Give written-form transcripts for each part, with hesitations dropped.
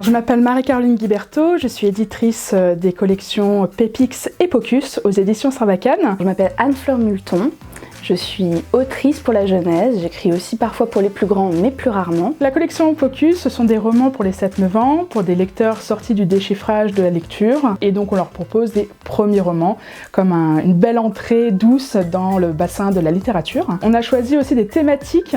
Je m'appelle Marie-Caroline Guiberteau, je suis éditrice des collections Pépix et Pocus aux éditions Sarbacane. Je m'appelle Anne-Fleur Multon. Je suis autrice pour la jeunesse, j'écris aussi parfois pour les plus grands, mais plus rarement. La collection Pocus, ce sont des romans pour les 7-9 ans, pour des lecteurs sortis du déchiffrage de la lecture. Et donc on leur propose des premiers romans, comme une belle entrée douce dans le bassin de la littérature. On a choisi aussi des thématiques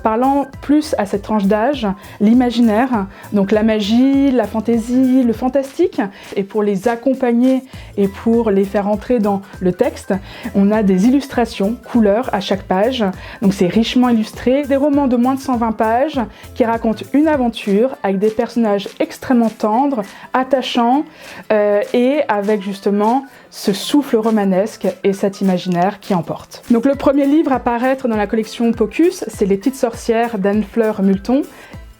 parlant plus à cette tranche d'âge, l'imaginaire, donc la magie, la fantaisie, le fantastique. Et pour les accompagner et pour les faire entrer dans le texte, on a des illustrations couleurs à chaque page, donc c'est richement illustré. Des romans de moins de 120 pages qui racontent une aventure avec des personnages extrêmement tendres, attachants et avec justement ce souffle romanesque et cet imaginaire qui emporte. Donc le premier livre à paraître dans la collection Pocus, c'est Les Petites Sorcières d'Anne-Fleur Multon,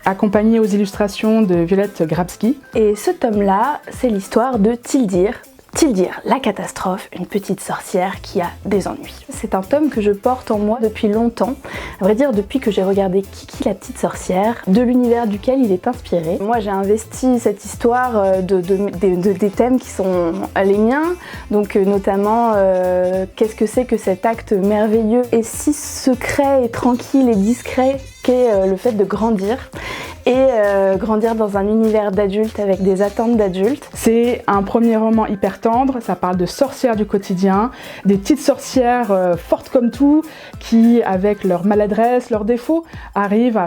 accompagné aux illustrations de Violette Grabski. Et ce tome-là, c'est l'histoire de Tildir. Tildir, la catastrophe, une petite sorcière qui a des ennuis. C'est un tome que je porte en moi depuis longtemps, à vrai dire depuis que j'ai regardé Kiki la petite sorcière, de l'univers duquel il est inspiré. Moi j'ai investi cette histoire des thèmes qui sont les miens, donc notamment qu'est-ce que c'est que cet acte merveilleux et si secret et tranquille et discret qu'est le fait de grandir. Et grandir dans un univers d'adultes avec des attentes d'adultes. C'est un premier roman hyper tendre, ça parle de sorcières du quotidien, des petites sorcières fortes comme tout, qui avec leur maladresse, leurs défauts, arrivent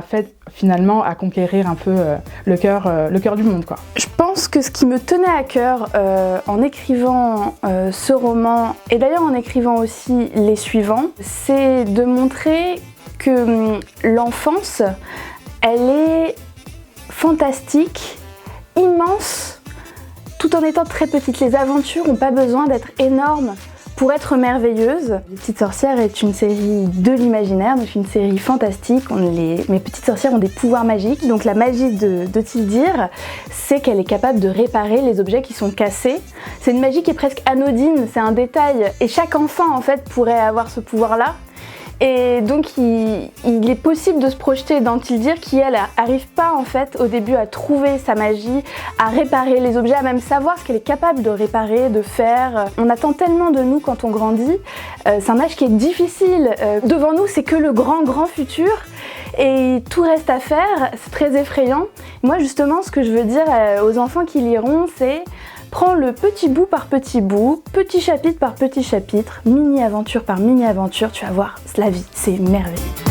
finalement à conquérir un peu le cœur du monde, quoi. Je pense que ce qui me tenait à cœur en écrivant ce roman, et d'ailleurs en écrivant aussi les suivants, c'est de montrer que l'enfance, elle est fantastique, immense, tout en étant très petite. Les aventures n'ont pas besoin d'être énormes pour être merveilleuses. Les Petites Sorcières est une série de l'imaginaire, donc une série fantastique. Mes petites sorcières ont des pouvoirs magiques, donc la magie de Tildir, c'est qu'elle est capable de réparer les objets qui sont cassés. C'est une magie qui est presque anodine, c'est un détail, et chaque enfant en fait pourrait avoir ce pouvoir-là. Et donc il est possible de se projeter dans Tildir qui elle arrive pas en fait au début à trouver sa magie, à réparer les objets, à même savoir ce qu'elle est capable de réparer, de faire. On attend tellement de nous quand on grandit, c'est un âge qui est difficile. Devant nous c'est que le grand futur et tout reste à faire, c'est très effrayant. Moi justement ce que je veux dire aux enfants qui liront c'est: prends le petit bout par petit bout, petit chapitre par petit chapitre, mini-aventure par mini-aventure, tu vas voir, la vie, c'est merveilleux.